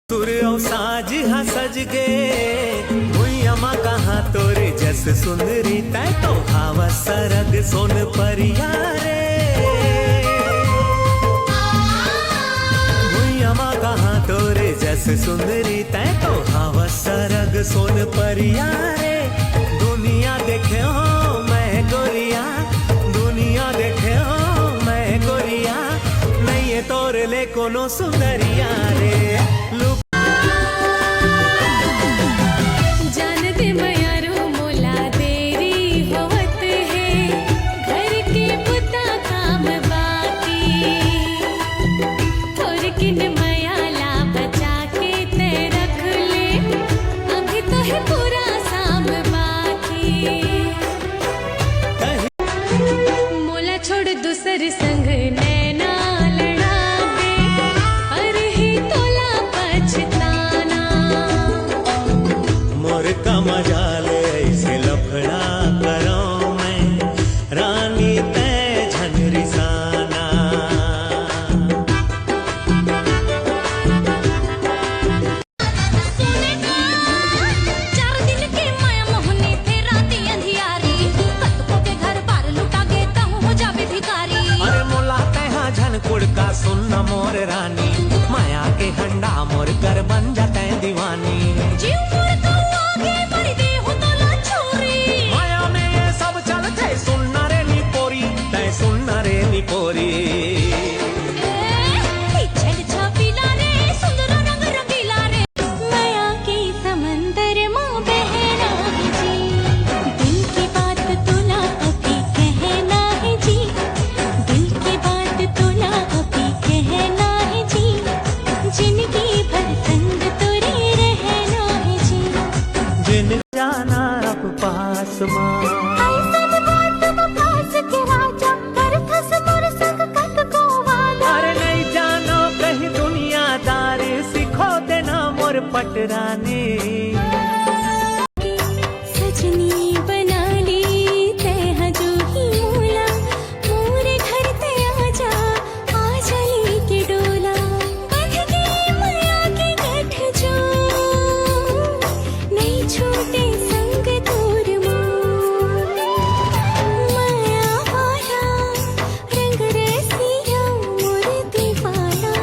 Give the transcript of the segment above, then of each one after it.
तुर साज हाँ सज गे भुइयामा कहाँ तोरे जस सुंदरी तै तो हावा सरग सोन परिया रे भुइयामा कहाँ तोरे जस सुंदरी तै तो हावा सरग सोन परिया रे दुनिया देखे हो मैं गोरिया दुनिया देखे हो मैं गोरिया नहीं ये तोरे ले कोनो सुंदरिया रे दूसर संग नैना लड़ावे और ही तोला पछताना मोर का मजा ले ऐसे लफड़ा करो मैं रानी तै झनरी साना चार दिन के माया मोहनी फिर राती अंधियारी कतको के घर बार लुटा गे तहु हो जावे भिखारी अरे मोला तैहा झनकुड़ का सुनना मोर रानी माया के हंडा मोर कर बन जाते दीवानी जीव मोर तो आगे बढ़ दे हो तोला छोरी माया में ये सब चलते सुनना रे नी पोरी तै सुनना रे नी पोरी जाना अब पास अरे नहीं जानो कहीं दुनियादार सिखो देना मोर पटरानी सजनी बना ली तै जो ही मोला मोरे घर ते आजा आजा लेके डोला बंध गई माया के गठ जो नहीं छूटे संग तोर माया वाला रंग रसिया मोर दीवाना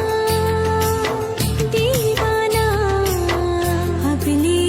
दीवाना अब ले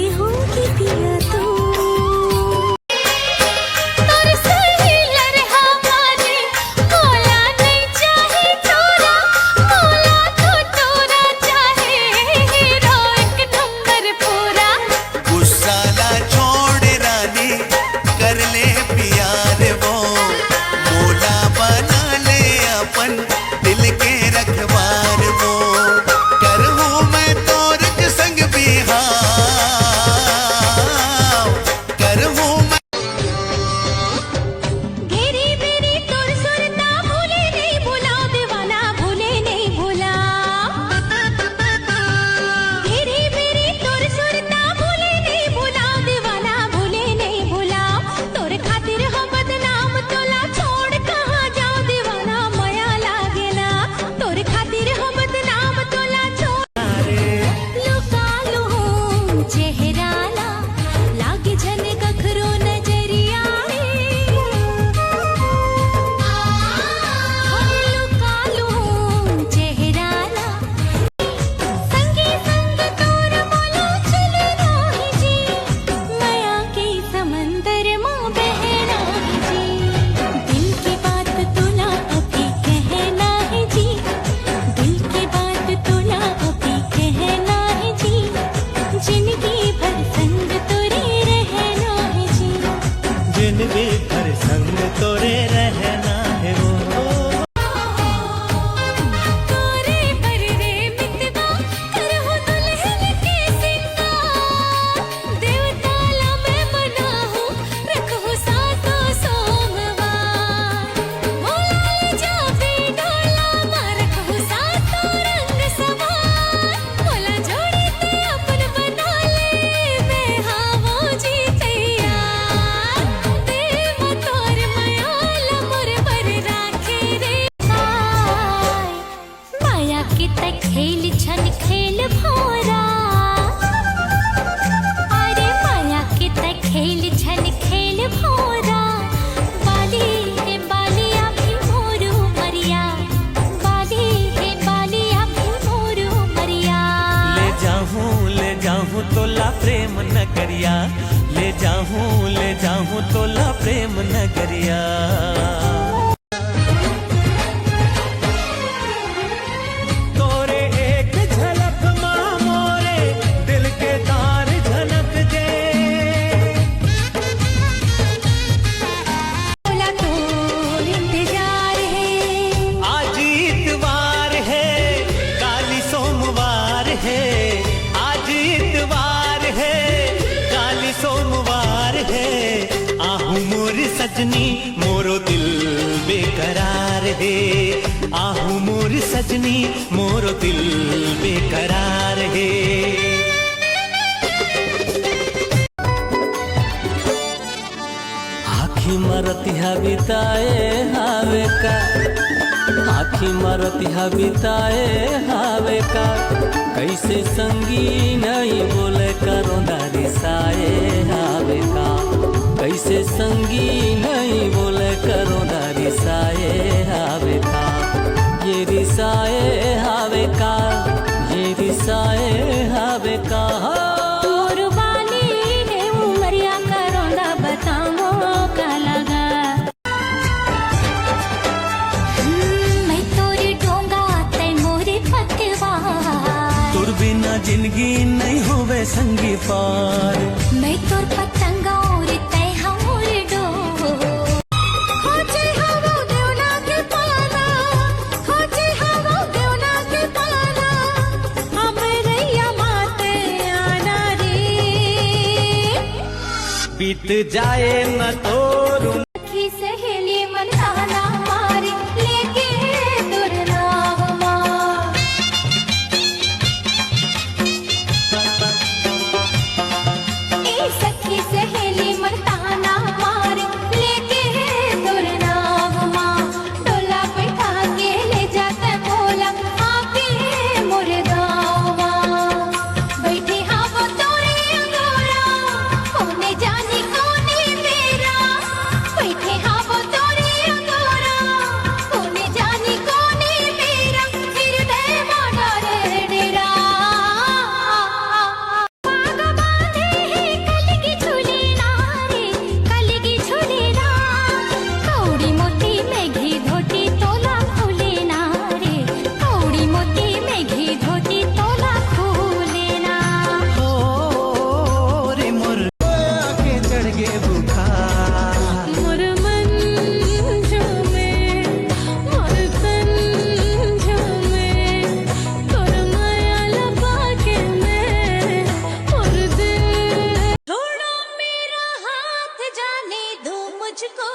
प्रेम नगरिया, ले जाऊं तोला प्रेम नगरिया। तोरे एक झलक मां मोरे दिल के तार झलक दे। बोला तो इंतजार है, आज इतवार है काली सोमवार है, आज इतवार है काली सोमवार है। आहू मोर सजनी मोरो दिल बेकरार है, आहू मोर सजनी मोरो दिल बेकरार है। आखी मरतिहा बिताए हावे का, आखी मरतिहा बिताए हावे का, कैसे संगी नहीं बोले करो रिसाए हावे का, कैसे संगी नहीं बोले करो रिसाए हावे का, ये रिसाए हावे का, ये रिसाए हावे का। कुर्बानी ने उमरिया करोंदा बताओ का लगा। मैं तोरी डोंगा तै मोरे पतवा, तुर बिना जिंदगी नहीं होवे संगी पार। मैं तोर पतंगा और तै हमोर डोर। हो जे हवो देवना के पाना, हो जे हवो देवना के पाना, हमरैया माते आना रे। बीत जाए न तोरू सखी सहेली मन ताना मारे लेके दूर नाव मार। ए सखी सहेली मन ताना मारे लेके दूर नाव मार। डोला बैठा के ले जाते बोला आपे मोर गाँव मार। बैठे हाँ वो तोरे अंगोरा, कोने जाने कोने मेरा। बैठे हाँ वो तोरे अंगोरा, कोने जाने कोने मेरा। हृदय माना रे डेरा। पाग बांधे है कलगी झूले नारे, कलगी झूले ना। कौड़ी मोती में घी धोती तोला फूले नारे, कौड़ी मोती में घी धोती तोला फूले ना। हो रे मोर के चढ़ गे बुखार। मोर मन झूमे, मोर तन झूमे, तोर माया लपा के मैं मोर दिल। छोड़ो मेरा हाथ जाने दो मुझको,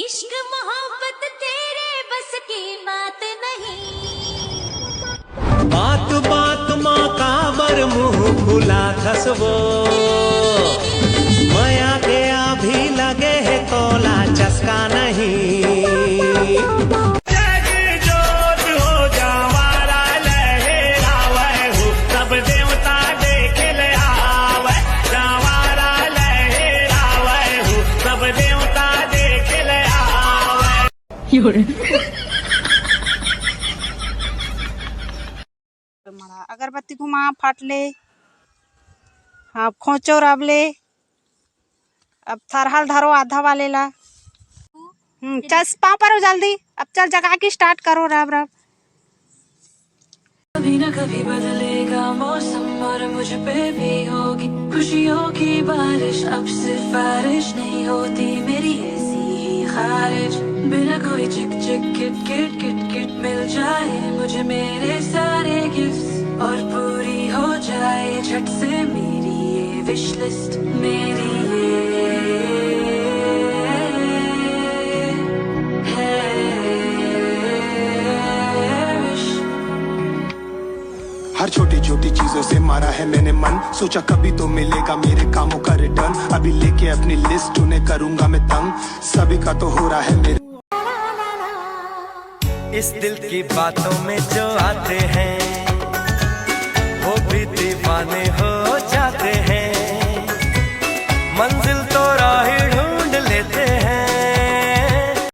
इश्क मोहब्बत तेरे बस की बात नहीं। बात बात माँ काबर मुँह खुला खसबो, माया के अभी लगे है तोला चस्का नहीं। जग जोत हो जवारा लहरावे हो, सब देवता देख ले आवे। जवारा लहरावे हो, सब देवता देख ले आवे। अगरबत्ती घुमा फाटले, हाँ खोचो राबले। अब थरहल धरो आधा वाले ला। चल पाँव पर जल्दी, अब चल जगा की स्टार्ट करो राब राब। कभी न कभी बदलेगा मौसम और मुझ पे भी होगी खुशियों की बारिश। अब सिफारिश नहीं होती मेरी ऐसी ही खारिज, बिना कोई चिक चिक किट किट किट किट मिल जाए मुझे मेरे सारे गिफ्ट्स, और पूरी हो जाए झट से मेरी ये विश लिस्ट। मेरी ये है विश। हर छोटी छोटी चीजों से मारा है मैंने मन, सोचा कभी तो मिलेगा मेरे कामों का रिटर्न। अभी लेके अपनी लिस्ट उन्हें करूंगा मैं तंग, सभी का तो हो रहा है मेरे। इस दिल की बातों में जो आते हैं वो भी दीवाने हो